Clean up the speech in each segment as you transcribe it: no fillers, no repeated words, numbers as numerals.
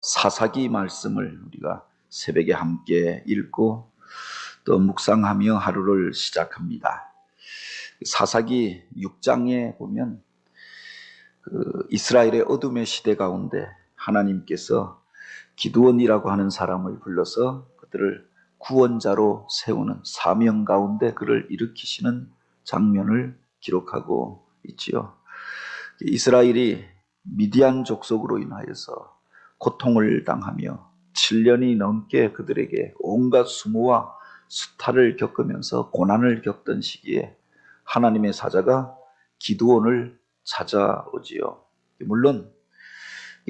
사사기 말씀을 우리가 새벽에 함께 읽고 또 묵상하며 하루를 시작합니다. 사사기 6장에 보면 이스라엘의 어둠의 시대 가운데 하나님께서 기드온이라고 하는 사람을 불러서 그들을 구원자로 세우는 사명 가운데 그를 일으키시는 장면을 기록하고 있지요. 이스라엘이 미디안 족속으로 인하여서 고통을 당하며 7년이 넘게 그들에게 온갖 수모와 수탈을 겪으면서 고난을 겪던 시기에 하나님의 사자가 기드온을 찾아오지요. 물론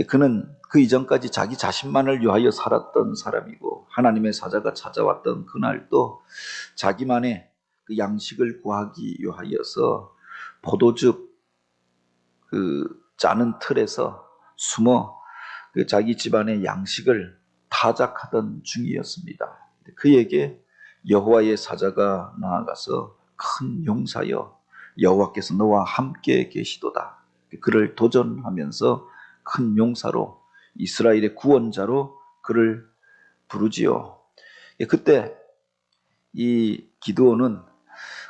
그는 그 이전까지 자기 자신만을 위하여 살았던 사람이고 하나님의 사자가 찾아왔던 그날도 자기만의 그 양식을 구하기 위하여서 포도즙 짜는 틀에서 숨어 자기 집안의 양식을 타작하던 중이었습니다. 그에게 여호와의 사자가 나아가서 큰 용사여 여호와께서 너와 함께 계시도다. 그를 도전하면서 큰 용사로 이스라엘의 구원자로 그를 부르지요. 그때 이 기드온은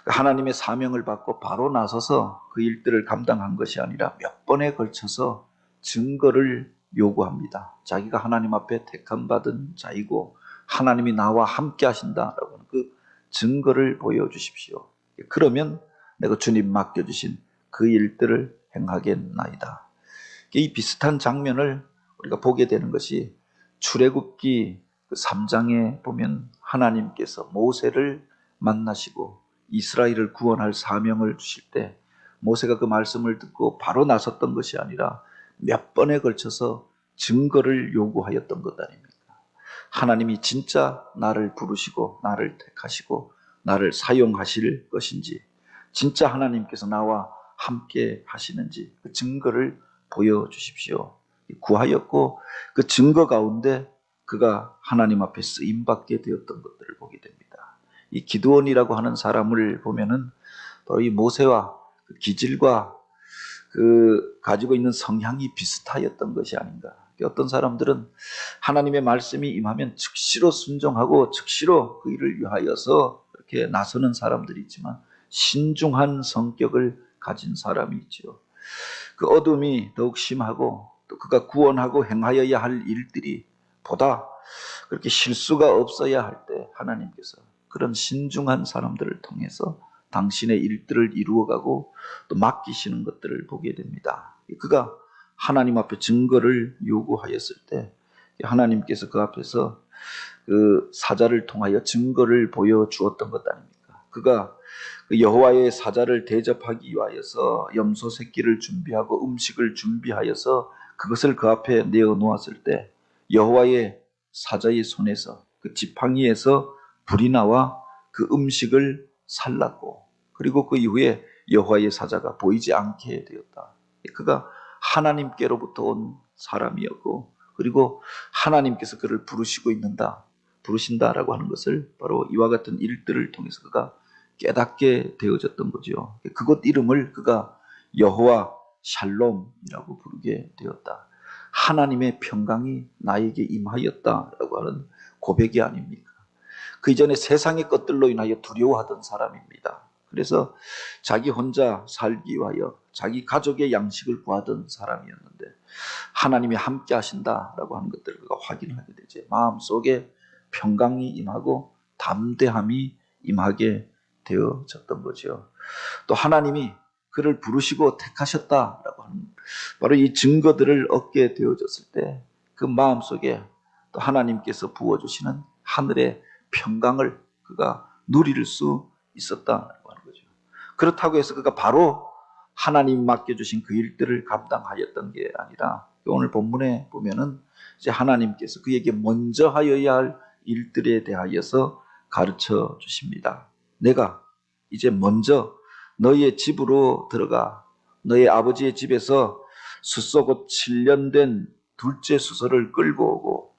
하나님의 사명을 받고 바로 나서서 그 일들을 감당한 것이 아니라 몇 번에 걸쳐서 증거를 요구합니다. 자기가 하나님 앞에 택함받은 자이고 하나님이 나와 함께 하신다라고 하는 그 증거를 보여주십시오. 그러면 내가 주님 맡겨주신 그 일들을 행하겠나이다. 이 비슷한 장면을 우리가 보게 되는 것이 출애굽기 3장에 보면 하나님께서 모세를 만나시고 이스라엘을 구원할 사명을 주실 때 모세가 그 말씀을 듣고 바로 나섰던 것이 아니라 몇 번에 걸쳐서 증거를 요구하였던 것 아닙니까? 하나님이 진짜 나를 부르시고 나를 택하시고 나를 사용하실 것인지, 진짜 하나님께서 나와 함께 하시는지 그 증거를 보여주십시오. 구하였고 그 증거 가운데 그가 하나님 앞에 쓰임받게 되었던 것들을 보게 됩니다. 이 기드온이라고 하는 사람을 보면은 바로 이 모세와 그 기질과 그 가지고 있는 성향이 비슷하였던 것이 아닌가. 어떤 사람들은 하나님의 말씀이 임하면 즉시로 순종하고 즉시로 그 일을 위하여서 이렇게 나서는 사람들이 있지만 신중한 성격을 가진 사람이 있죠. 그 어둠이 더욱 심하고 또 그가 구원하고 행하여야 할 일들이 보다 그렇게 실수가 없어야 할 때 하나님께서 그런 신중한 사람들을 통해서 당신의 일들을 이루어가고 또 맡기시는 것들을 보게 됩니다. 그가 하나님 앞에 증거를 요구하였을 때 하나님께서 그 앞에서 그 사자를 통하여 증거를 보여주었던 것 아닙니까? 그가 여호와의 사자를 대접하기 위하여서 염소 새끼를 준비하고 음식을 준비하여서 그것을 그 앞에 내어 놓았을 때 여호와의 사자의 손에서 그 지팡이에서 불이 나와 그 음식을 살랐고 그리고 그 이후에 여호와의 사자가 보이지 않게 되었다. 그가 하나님께로부터 온 사람이었고 그리고 하나님께서 그를 부르신다라고 하는 것을 바로 이와 같은 일들을 통해서 그가 깨닫게 되어졌던 거죠. 그곳 이름을 그가 여호와 샬롬이라고 부르게 되었다. 하나님의 평강이 나에게 임하였다라고 하는 고백이 아닙니까? 그 이전에 세상의 것들로 인하여 두려워하던 사람입니다. 그래서 자기 혼자 살기 위하여 자기 가족의 양식을 구하던 사람이었는데 하나님이 함께 하신다라고 하는 것들을 그가 확인하게 되죠. 마음속에 평강이 임하고 담대함이 임하게 되어졌던 거죠. 또 하나님이 그를 부르시고 택하셨다라고 하는 바로 이 증거들을 얻게 되어졌을 때 그 마음속에 또 하나님께서 부어주시는 하늘의 평강을 그가 누릴 수 있었다라고 하는 거죠. 그렇다고 해서 그가 바로 하나님 맡겨주신 그 일들을 감당하였던 게 아니라 오늘 본문에 보면은 이제 하나님께서 그에게 먼저 하여야 할 일들에 대하여서 가르쳐 주십니다. 내가 이제 먼저 너희의 집으로 들어가 너희 아버지의 집에서 숫소곧 7년 된 둘째 수소를 끌고 오고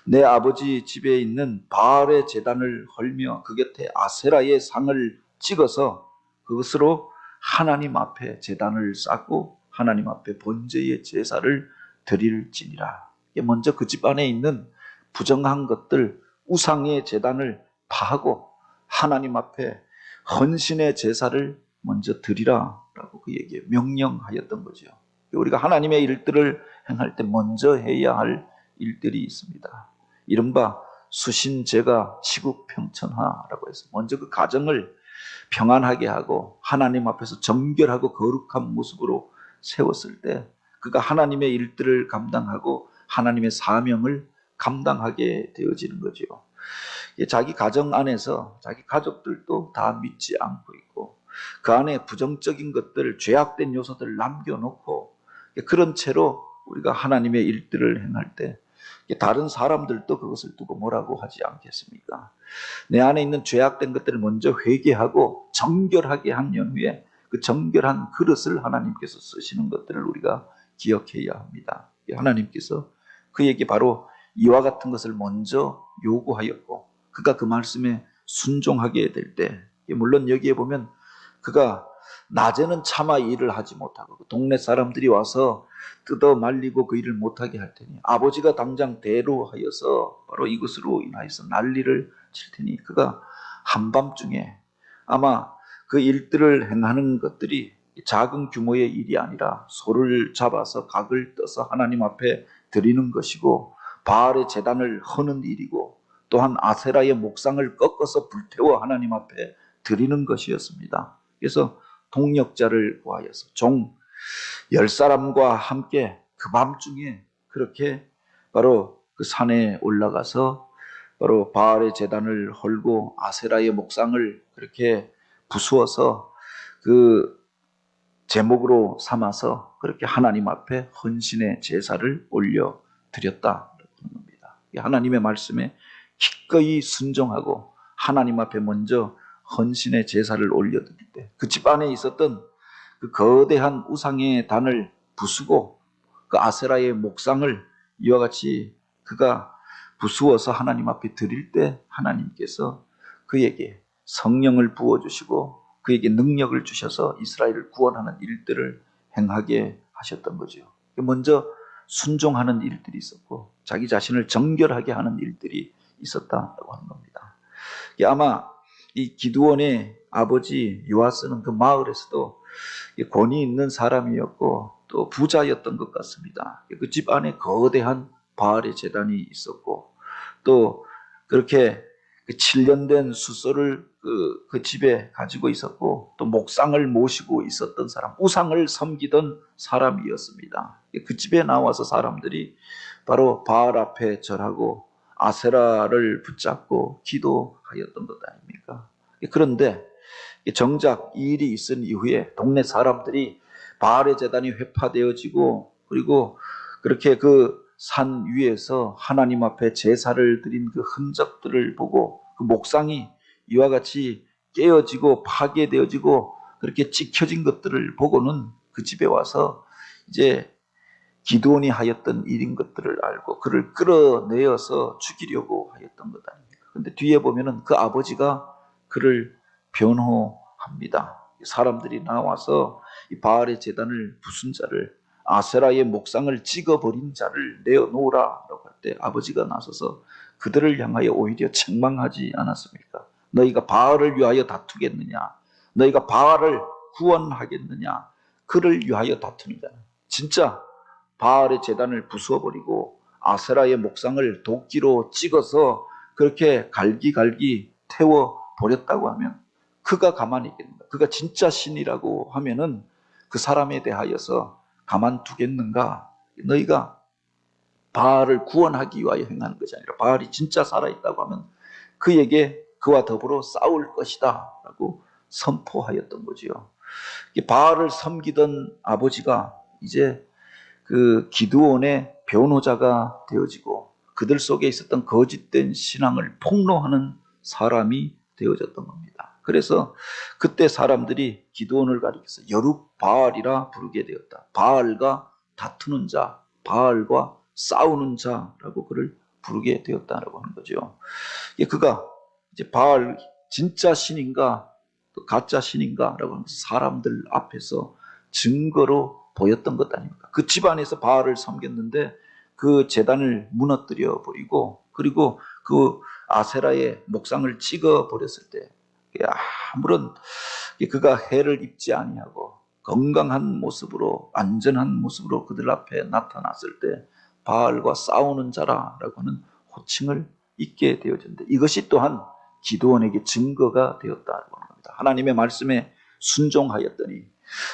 내 아버지 집에 있는 바알의 제단을 헐며 그 곁에 아세라의 상을 찍어서 그것으로 하나님 앞에 제단을 쌓고 하나님 앞에 번제의 제사를 드릴지니라. 먼저 그 집 안에 있는 부정한 것들, 우상의 제단을 파하고 하나님 앞에 헌신의 제사를 먼저 드리라라고 그에게 명령하였던 거죠. 우리가 하나님의 일들을 행할 때 먼저 해야 할 일들이 있습니다. 이른바 수신제가 시국평천하라고 해서 먼저 그 가정을 평안하게 하고 하나님 앞에서 정결하고 거룩한 모습으로 세웠을 때 그가 하나님의 일들을 감당하고 하나님의 사명을 감당하게 되어지는 거죠. 자기 가정 안에서 자기 가족들도 다 믿지 않고 있고 그 안에 부정적인 것들, 죄악된 요소들을 남겨놓고 그런 채로 우리가 하나님의 일들을 행할 때 다른 사람들도 그것을 두고 뭐라고 하지 않겠습니까? 내 안에 있는 죄악된 것들을 먼저 회개하고 정결하게 한 연후에 그 정결한 그릇을 하나님께서 쓰시는 것들을 우리가 기억해야 합니다. 하나님께서 그에게 바로 이와 같은 것을 먼저 요구하였고 그가 그 말씀에 순종하게 될 때 물론 여기에 보면 그가 낮에는 차마 일을 하지 못하고 동네 사람들이 와서 뜯어 말리고 그 일을 못하게 할 테니 아버지가 당장 대로하여서 바로 이것으로 인하여서 난리를 칠 테니 그가 한밤중에 아마 그 일들을 행하는 것들이 작은 규모의 일이 아니라 소를 잡아서 각을 떠서 하나님 앞에 드리는 것이고 바알의 제단을 허는 일이고 또한 아세라의 목상을 꺾어서 불태워 하나님 앞에 드리는 것이었습니다. 그래서 동력자를 구하여서 종 10사람과 함께 그 밤중에 그렇게 바로 그 산에 올라가서 바로 바알의 제단을 헐고 아세라의 목상을 그렇게 부수어서 그 제목으로 삼아서 그렇게 하나님 앞에 헌신의 제사를 올려 드렸다는 겁니다. 하나님의 말씀에 기꺼이 순종하고 하나님 앞에 먼저 헌신의 제사를 올려드릴 때 그 집 안에 있었던 그 거대한 우상의 단을 부수고 그 아세라의 목상을 이와 같이 그가 부수어서 하나님 앞에 드릴 때 하나님께서 그에게 성령을 부어주시고 그에게 능력을 주셔서 이스라엘을 구원하는 일들을 행하게 하셨던 거죠. 먼저 순종하는 일들이 있었고 자기 자신을 정결하게 하는 일들이 있었다고 하는 겁니다. 아마 이 기드온의 아버지 요아스는 그 마을에서도 권위 있는 사람이었고 또 부자였던 것 같습니다. 그 집 안에 거대한 바알의 제단이 있었고 또 그렇게 7년 된 숫소를 그 집에 가지고 있었고 또 목상을 모시고 있었던 사람, 우상을 섬기던 사람이었습니다. 그 집에 나와서 사람들이 바로 바알 앞에 절하고 아세라를 붙잡고 기도하였던 것 아닙니까? 그런데 정작 이 일이 있은 이후에 동네 사람들이 바알의 제단이 회파되어지고 그리고 그렇게 그 산 위에서 하나님 앞에 제사를 드린 그 흔적들을 보고 그 목상이 이와 같이 깨어지고 파괴되어지고 그렇게 찍혀진 것들을 보고는 그 집에 와서 이제 기드온이 하였던 일인 것들을 알고 그를 끌어내어서 죽이려고 하였던 것 아닙니까? 근데 뒤에 보면은 그 아버지가 그를 변호합니다. 사람들이 나와서 이 바알의 제단을 부순 자를 아세라의 목상을 찍어버린 자를 내어놓으라라고 할 때 아버지가 나서서 그들을 향하여 오히려 책망하지 않았습니까? 너희가 바알을 위하여 다투겠느냐? 너희가 바알을 구원하겠느냐? 그를 위하여 다투는 자는 진짜 바알의 제단을 부수어버리고 아세라의 목상을 도끼로 찍어서 그렇게 갈기갈기 태워버렸다고 하면 그가 가만히 있겠는가? 그가 진짜 신이라고 하면은 그 사람에 대하여서 가만두겠는가? 너희가 바알을 구원하기 위하여 행하는 것이 아니라 바알이 진짜 살아있다고 하면 그에게 그와 더불어 싸울 것이다 라고 선포하였던 거지요. 바알을 섬기던 아버지가 이제 그 기드온의 변호자가 되어지고 그들 속에 있었던 거짓된 신앙을 폭로하는 사람이 되어졌던 겁니다. 그래서 그때 사람들이 기드온을 가리켜서 여룹바알이라 부르게 되었다. 바알과 다투는 자, 바알과 싸우는 자라고 그를 부르게 되었다라고 하는 거죠. 그가 이제 바알 진짜 신인가 또 가짜 신인가라고 하면서 사람들 앞에서 증거로 보였던 것 아닙니까? 그 집안에서 바알을 섬겼는데 그 제단을 무너뜨려 버리고 그리고 그 아세라의 목상을 찍어 버렸을 때 아무런 그가 해를 입지 아니하고 건강한 모습으로 안전한 모습으로 그들 앞에 나타났을 때 바알과 싸우는 자라라고 하는 호칭을 잊게 되어졌는데 이것이 또한 기드온에게 증거가 되었다고 하는 겁니다. 하나님의 말씀에 순종하였더니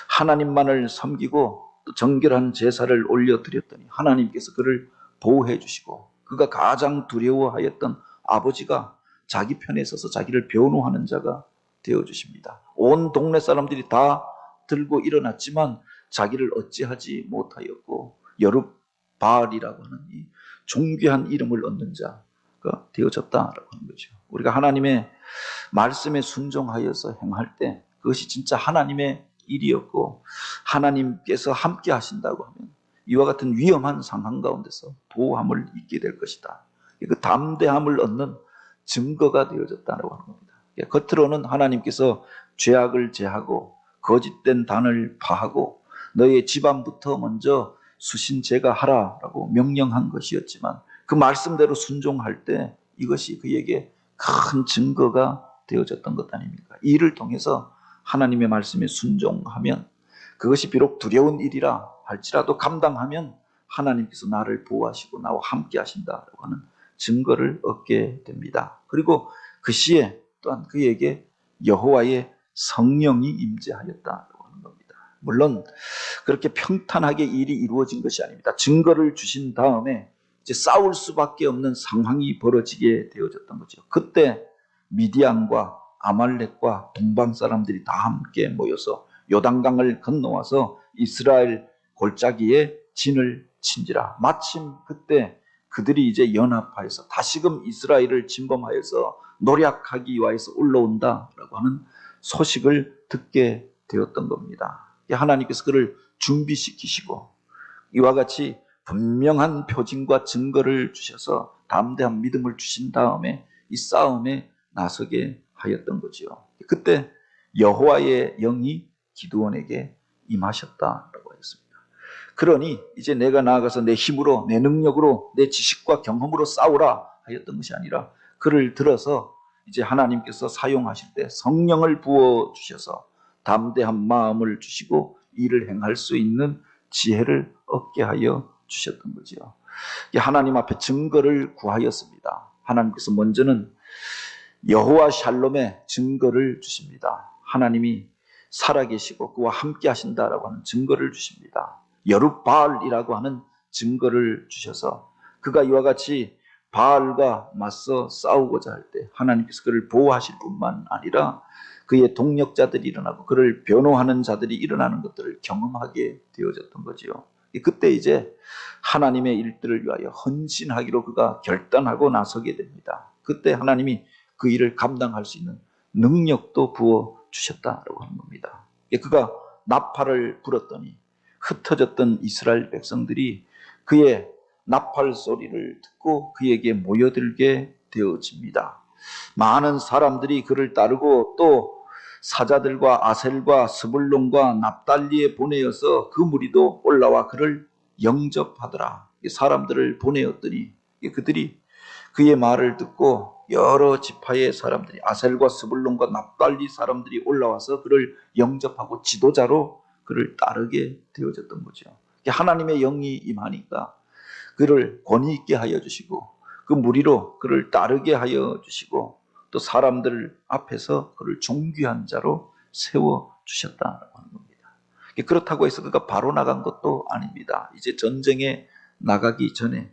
하나님만을 섬기고 또 정결한 제사를 올려드렸더니 하나님께서 그를 보호해 주시고 그가 가장 두려워하였던 아버지가 자기 편에 서서 자기를 변호하는 자가 되어 주십니다. 온 동네 사람들이 다 들고 일어났지만 자기를 어찌하지 못하였고 여룹바알이라고 하는 이 존귀한 이름을 얻는 자가 되어졌다라고 하는 거죠. 우리가 하나님의 말씀에 순종하여서 행할 때 그것이 진짜 하나님의 일이었고 하나님께서 함께 하신다고 하면 이와 같은 위험한 상황 가운데서 보호함을 잊게 될 것이다. 그 담대함을 얻는 증거가 되어졌다고 하는 겁니다. 겉으로는 하나님께서 죄악을 제하고 거짓된 단을 파하고 너의 집안부터 먼저 수신제가 하라라고 명령한 것이었지만 그 말씀대로 순종할 때 이것이 그에게 큰 증거가 되어졌던 것 아닙니까? 이 일을 통해서 하나님의 말씀에 순종하면 그것이 비록 두려운 일이라 할지라도 감당하면 하나님께서 나를 보호하시고 나와 함께 하신다라고 하는 증거를 얻게 됩니다. 그리고 그 시에 또한 그에게 여호와의 성령이 임재하였다고 하는 겁니다. 물론 그렇게 평탄하게 일이 이루어진 것이 아닙니다. 증거를 주신 다음에 이제 싸울 수밖에 없는 상황이 벌어지게 되어졌던 거죠. 그때 미디안과 아말렉과 동방 사람들이 다 함께 모여서 요단강을 건너와서 이스라엘 골짜기에 진을 친지라. 마침 그때 그들이 이제 연합하여서 다시금 이스라엘을 침범하여서 노략하기 위해서 올라온다라고 하는 소식을 듣게 되었던 겁니다. 하나님께서 그를 준비시키시고 이와 같이 분명한 표징과 증거를 주셔서 담대한 믿음을 주신 다음에 이 싸움에 나서게 하였던 거지요. 그때 여호와의 영이 기드온에게 임하셨다라고 했습니다. 그러니 이제 내가 나아가서 내 힘으로 내 능력으로 내 지식과 경험으로 싸우라 하였던 것이 아니라 그를 들어서 이제 하나님께서 사용하실 때 성령을 부어 주셔서 담대한 마음을 주시고 일을 행할 수 있는 지혜를 얻게 하여 주셨던 거지요. 하나님 앞에 증거를 구하였습니다. 하나님께서 먼저는 여호와 샬롬의 증거를 주십니다. 하나님이 살아계시고 그와 함께 하신다라고 하는 증거를 주십니다. 여룹바알이라고 하는 증거를 주셔서 그가 이와 같이 바알과 맞서 싸우고자 할 때 하나님께서 그를 보호하실 뿐만 아니라 그의 동력자들이 일어나고 그를 변호하는 자들이 일어나는 것들을 경험하게 되어졌던 거지요. 그때 이제 하나님의 일들을 위하여 헌신하기로 그가 결단하고 나서게 됩니다. 그때 하나님이 그 일을 감당할 수 있는 능력도 부어 주셨다라고 하는 겁니다. 그가 나팔을 불었더니 흩어졌던 이스라엘 백성들이 그의 나팔 소리를 듣고 그에게 모여들게 되어집니다. 많은 사람들이 그를 따르고 또 사자들과 아셀과 스불론과 납달리에 보내어서 그 무리도 올라와 그를 영접하더라. 사람들을 보내었더니 그들이 그의 말을 듣고 여러 지파의 사람들이 아셀과 스불론과 납달리 사람들이 올라와서 그를 영접하고 지도자로 그를 따르게 되어졌던 거죠. 하나님의 영이 임하니까 그를 권위 있게 하여 주시고 그 무리로 그를 따르게 하여 주시고 또 사람들 앞에서 그를 존귀한 자로 세워 주셨다고 하는 겁니다. 그렇다고 해서 그가 바로 나간 것도 아닙니다. 이제 전쟁에 나가기 전에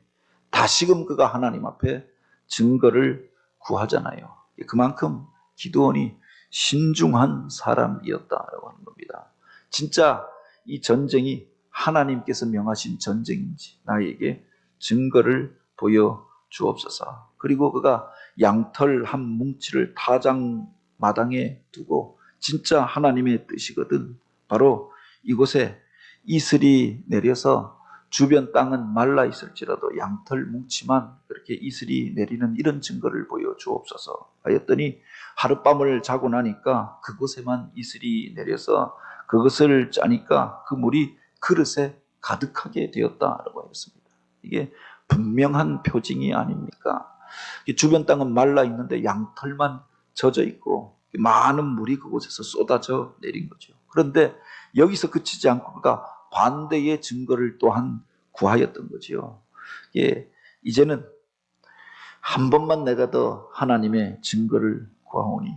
다시금 그가 하나님 앞에 증거를 구하잖아요. 그만큼 기드온이 신중한 사람이었다라고 하는 겁니다. 진짜 이 전쟁이 하나님께서 명하신 전쟁인지 나에게 증거를 보여 주옵소서. 그리고 그가 양털 한 뭉치를 타장 마당에 두고 진짜 하나님의 뜻이거든 바로 이곳에 이슬이 내려서 주변 땅은 말라 있을지라도 양털 뭉치만 그렇게 이슬이 내리는 이런 증거를 보여 주옵소서 하였더니 하룻밤을 자고 나니까 그곳에만 이슬이 내려서 그것을 짜니까 그 물이 그릇에 가득하게 되었다라고 했습니다. 이게 분명한 표징이 아닙니까? 주변 땅은 말라 있는데 양털만 젖어 있고 많은 물이 그곳에서 쏟아져 내린 거죠. 그런데 여기서 그치지 않고 그가 반대의 증거를 또한 구하였던 거지요. 예, 이제는 한 번만 내가 더 하나님의 증거를 구하오니,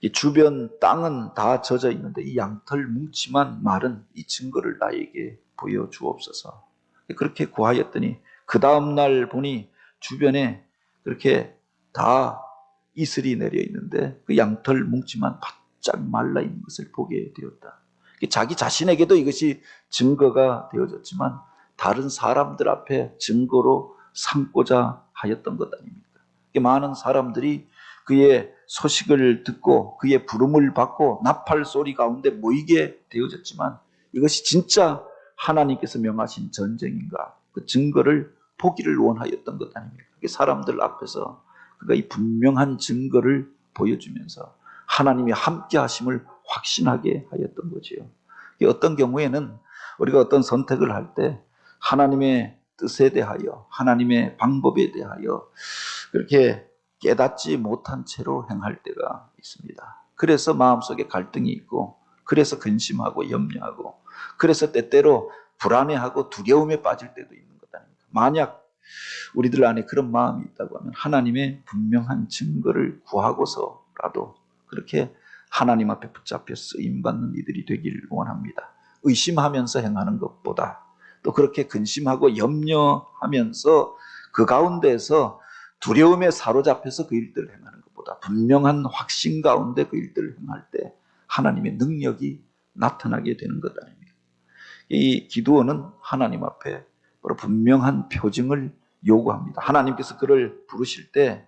이 주변 땅은 다 젖어 있는데 이 양털 뭉치만 마른 이 증거를 나에게 보여주옵소서. 그렇게 구하였더니 그 다음날 보니 주변에 그렇게 다 이슬이 내려 있는데 그 양털 뭉치만 바짝 말라 있는 것을 보게 되었다. 자기 자신에게도 이것이 증거가 되어졌지만 다른 사람들 앞에 증거로 삼고자 하였던 것 아닙니까? 많은 사람들이 그의 소식을 듣고 그의 부름을 받고 나팔 소리 가운데 모이게 되어졌지만 이것이 진짜 하나님께서 명하신 전쟁인가? 그 증거를 보기를 원하였던 것 아닙니까? 사람들 앞에서 그가 이 분명한 증거를 보여주면서 하나님이 함께 하심을 확신하게 하였던 거지요. 어떤 경우에는 우리가 어떤 선택을 할 때 하나님의 뜻에 대하여 하나님의 방법에 대하여 그렇게 깨닫지 못한 채로 행할 때가 있습니다. 그래서 마음속에 갈등이 있고 그래서 근심하고 염려하고 그래서 때때로 불안해하고 두려움에 빠질 때도 있는 것 아닙니까? 만약 우리들 안에 그런 마음이 있다고 하면 하나님의 분명한 증거를 구하고서라도 그렇게 하나님 앞에 붙잡혀 쓰임받는 이들이 되기를 원합니다. 의심하면서 행하는 것보다 또 그렇게 근심하고 염려하면서 그 가운데에서 두려움에 사로잡혀서 그 일들을 행하는 것보다 분명한 확신 가운데 그 일들을 행할 때 하나님의 능력이 나타나게 되는 것 아닙니까? 이 기드온은 하나님 앞에 바로 분명한 표징을 요구합니다. 하나님께서 그를 부르실 때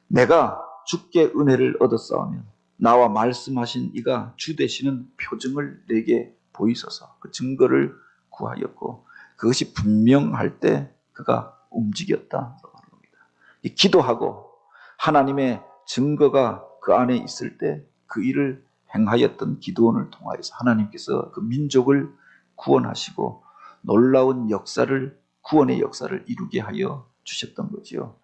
내가 주께 은혜를 얻었사오면 나와 말씀하신 이가 주 되시는 표징을 내게 보이소서. 그 증거를 구하였고 그것이 분명할 때 그가 움직였다라고 하는 겁니다. 이 기도하고 하나님의 증거가 그 안에 있을 때 그 일을 행하였던 기드온을 통하여서 하나님께서 그 민족을 구원하시고 놀라운 역사를 구원의 역사를 이루게 하여 주셨던 거지요.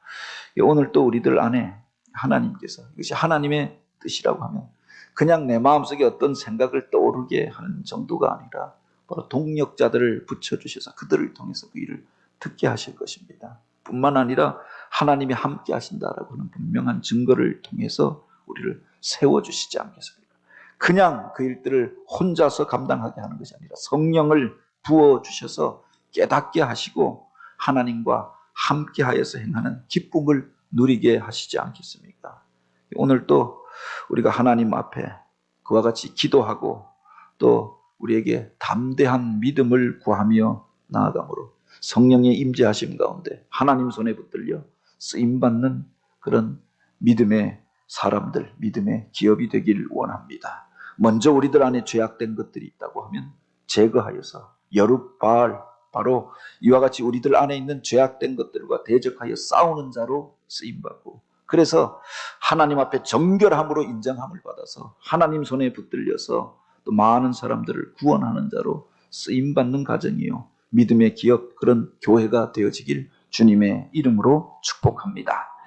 오늘 또 우리들 안에 하나님께서 이것이 하나님의 뜻이라고 하면 그냥 내 마음속에 어떤 생각을 떠오르게 하는 정도가 아니라 바로 동력자들을 붙여주셔서 그들을 통해서 그 일을 듣게 하실 것입니다. 뿐만 아니라 하나님이 함께 하신다라고 하는 분명한 증거를 통해서 우리를 세워주시지 않겠습니까? 그냥 그 일들을 혼자서 감당하게 하는 것이 아니라 성령을 부어주셔서 깨닫게 하시고 하나님과 함께 하여서 행하는 기쁨을 누리게 하시지 않겠습니까? 오늘 또 우리가 하나님 앞에 그와 같이 기도하고 또 우리에게 담대한 믿음을 구하며 나아가므로 성령의 임재하심 가운데 하나님 손에 붙들려 쓰임받는 그런 믿음의 사람들, 믿음의 기업이 되기를 원합니다. 먼저 우리들 안에 죄악된 것들이 있다고 하면 제거하여서 여룻바알, 바로 이와 같이 우리들 안에 있는 죄악된 것들과 대적하여 싸우는 자로 쓰임받고 그래서 하나님 앞에 정결함으로 인정함을 받아서 하나님 손에 붙들려서 또 많은 사람들을 구원하는 자로 쓰임받는 가정이요 믿음의 기업 그런 교회가 되어지길 주님의 이름으로 축복합니다.